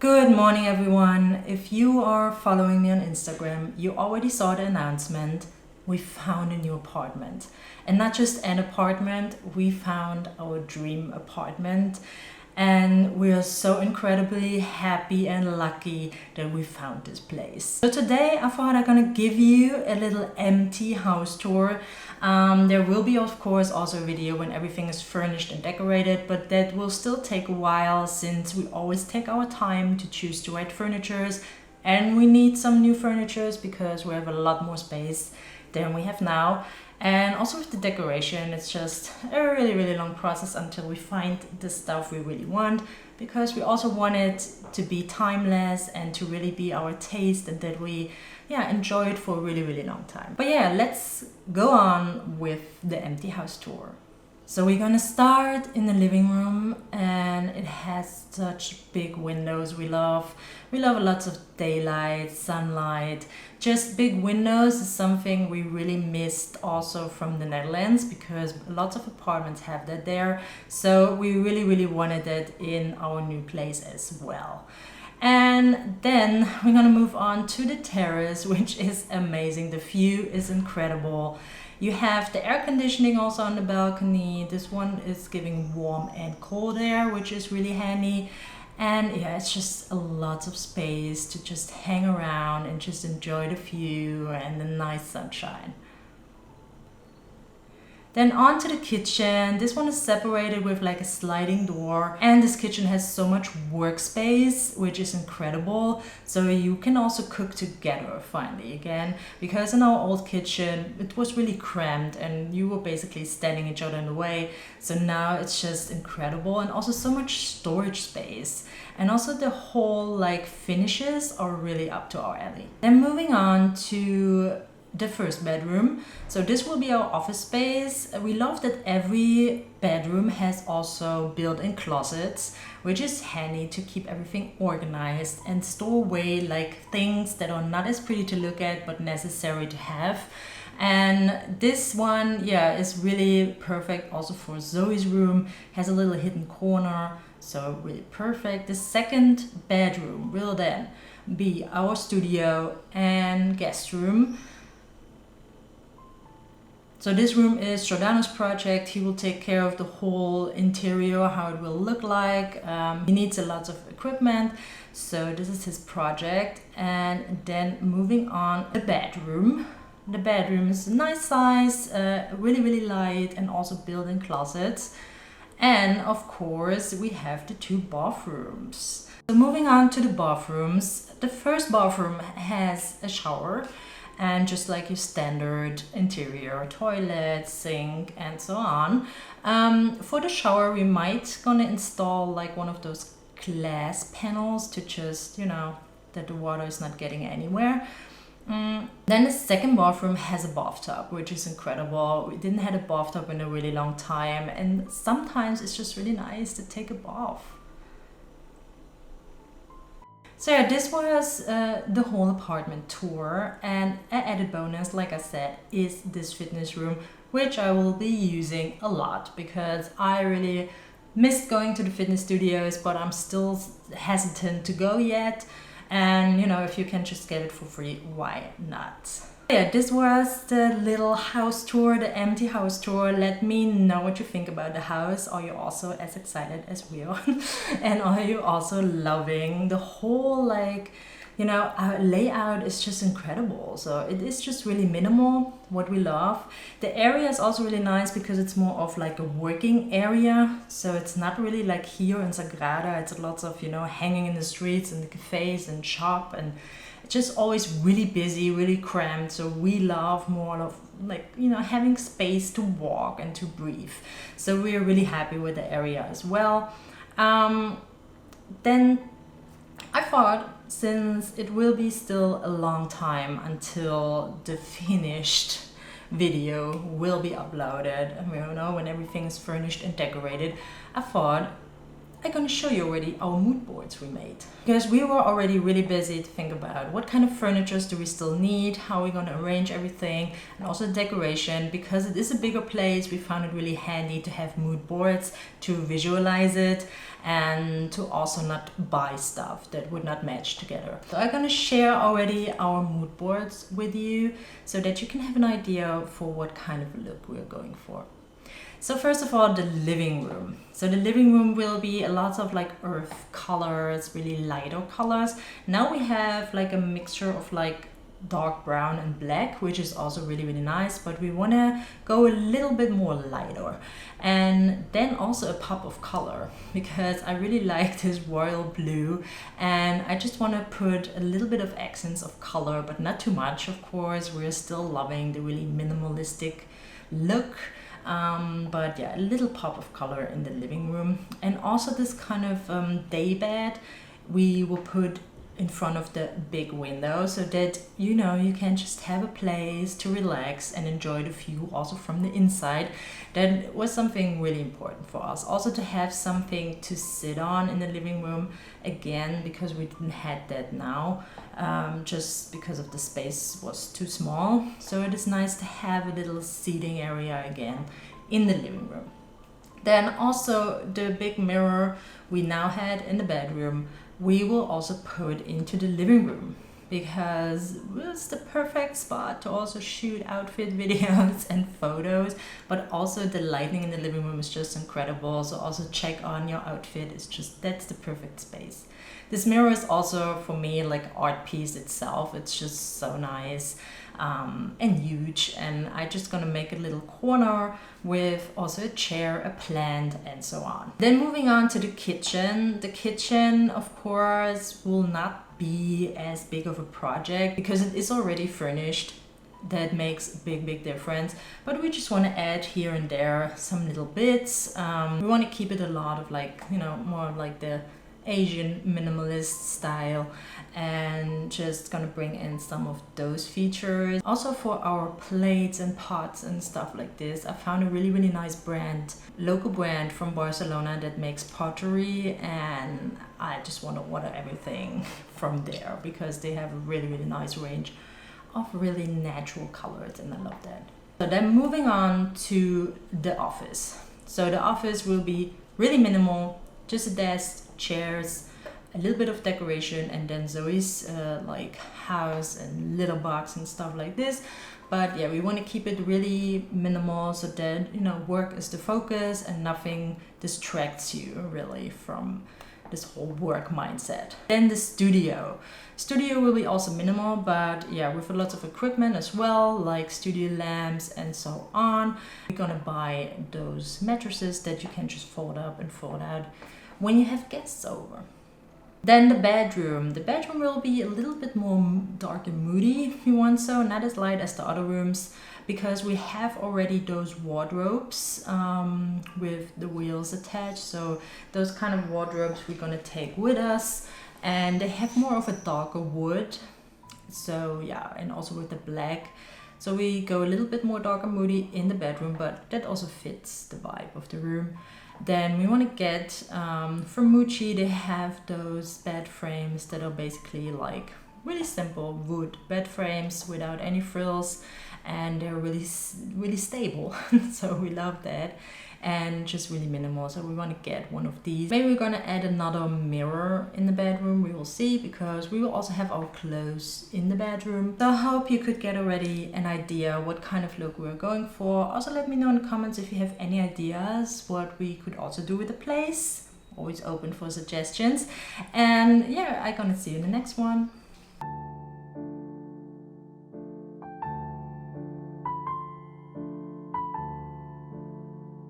Good morning, everyone. If you are following me on Instagram, you already saw the announcement. We found a new apartment. And not just an apartment, we found our dream apartment. And we are so incredibly happy and lucky that we found this place. So today I thought I'm gonna give you a little empty house tour. There will be, of course, also a video when everything is furnished and decorated, but that will still take a while since we always take our time to choose the right furnitures, and we need some new furnitures because we have a lot more space than we have now. And also with the decoration, it's just a really long process until we find the stuff we really want, because we also want it to be timeless and to really be our taste, and that we enjoy it for a really long time. But yeah, let's go on with the empty house tour. So we're gonna start in the living room, and it has such big windows. We love lots of daylight, sunlight. Just big windows is something we really missed also from the Netherlands, because lots of apartments have that there. So we really wanted that in our new place as well. And then we're gonna move on to the terrace, which is amazing. The view is incredible. You have the air conditioning also on the balcony. This one is giving warm and cold air, which is really handy. And yeah, it's just a lot of space to just hang around and just enjoy the view and the nice sunshine. Then on to the kitchen. This one is separated with like a sliding door, and this kitchen has so much workspace, which is incredible. So you can also cook together finally again, because in our old kitchen it was really cramped and you were basically standing each other in the way. So now it's just incredible, and also so much storage space, and also the whole like finishes are really up to our alley. Then moving on to the first bedroom. So this will be our office space. We love that every bedroom has also built-in closets, which is handy to keep everything organized and store away like things that are not as pretty to look at but necessary to have. And this one, is really perfect also for Zoe's room. Has a little hidden corner, so really perfect. The second bedroom will then be our studio and guest room. So this room is Giordano's project. He will take care of the whole interior, how it will look like. He needs a lot of equipment, so this is his project. And then moving on, the bedroom. The bedroom is a nice size, really light, and also built-in closets. And of course, we have the two bathrooms. So moving on to the bathrooms. The first bathroom has a shower, and just like your standard interior, toilet, sink, and so on. For the shower, we might gonna install like one of those glass panels to just, that the water is not getting anywhere. Then the second bathroom has a bathtub, which is incredible. We didn't have a bathtub in a really long time, and sometimes it's just really nice to take a bath. So yeah, this was the whole apartment tour, and an added bonus, like I said, is this fitness room, which I will be using a lot because I really missed going to the fitness studios, but I'm still hesitant to go yet. And if you can just get it for free, why not? Yeah, this was the little house tour, the empty house tour. Let me know what you think about the house. Are you also as excited as we are? And are you also loving the whole our layout is just incredible. So it is just really minimal, what we love. The area is also really nice because it's more of like a working area. So it's not really like here in Sagrada. It's lots of, hanging in the streets and the cafes and shop, and just always really busy, really cramped. So we love more of having space to walk and to breathe. So we're really happy with the area as well. Then I thought, since it will be still a long time until the finished video will be uploaded, when everything is furnished and decorated, I thought I'm going to show you already our mood boards we made. Because we were already really busy to think about what kind of furnitures do we still need, how we're going to arrange everything, and also decoration. Because it is a bigger place, we found it really handy to have mood boards to visualize it and to also not buy stuff that would not match together. So I'm going to share already our mood boards with you so that you can have an idea for what kind of look we're going for. So first of all, the living room. So the living room will be a lot of like earth colors, really lighter colors. Now we have like a mixture of like dark brown and black, which is also really, really nice, but we want to go a little bit more lighter. And then also a pop of color, because I really like this royal blue, and I just want to put a little bit of accents of color, but not too much, of course. We're still loving the really minimalistic look. But yeah, a little pop of color in the living room. And also this kind of day bed we will put in front of the big window, so that you know you can just have a place to relax and enjoy the view also from the inside. That was something really important for us, also to have something to sit on in the living room, again because we didn't have that now, just because of the space was too small. So it is nice to have a little seating area again in the living room. Then also the big mirror we now had in the bedroom, we will also put into the living room, because it's the perfect spot to also shoot outfit videos and photos, but also the lighting in the living room is just incredible. So also check on your outfit, it's just, that's the perfect space. This mirror is also for me like art piece itself. It's just so nice and huge, and I just gonna make a little corner with also a chair, a plant, and so on. Then moving on to the kitchen. The kitchen, of course, will not be as big of a project because it is already furnished. That makes a big difference, but we just want to add here and there some little bits. We want to keep it a lot of like, you know, more like the Asian minimalist style, and just gonna bring in some of those features. Also for our plates and pots and stuff like this, I found a really nice brand, local brand from Barcelona that makes pottery, and I just want to order everything from there because they have a really nice range of really natural colors, and I love that. So then moving on to the office. So the office will be really minimal, just a desk, chairs, a little bit of decoration, and then Zoe's like house and little box and stuff like this. But yeah, we want to keep it really minimal so that, you know, work is the focus and nothing distracts you really from this whole work mindset. Then the studio. Studio will be also minimal, but yeah, with a lot of equipment as well, like studio lamps and so on. We're gonna buy those mattresses that you can just fold up and fold out when you have guests over. Then the bedroom. The bedroom will be a little bit more dark and moody if you want, so not as light as the other rooms, because we have already those wardrobes with the wheels attached. So those kind of wardrobes we're gonna take with us, and they have more of a darker wood. So yeah, and also with the black. So we go a little bit more dark and moody in the bedroom, but that also fits the vibe of the room. Then we want to get from Mucci, they have those bed frames that are basically like really simple wood bed frames without any frills, and they're really stable. So we love that, and just really minimal. So we want to get one of these. Maybe we're gonna add another mirror in the bedroom, we will see, because we will also have our clothes in the bedroom. So I hope you could get already an idea what kind of look we're going for. Also let me know in the comments if you have any ideas what we could also do with the place. Always open for suggestions. And yeah, I'm gonna see you in the next one.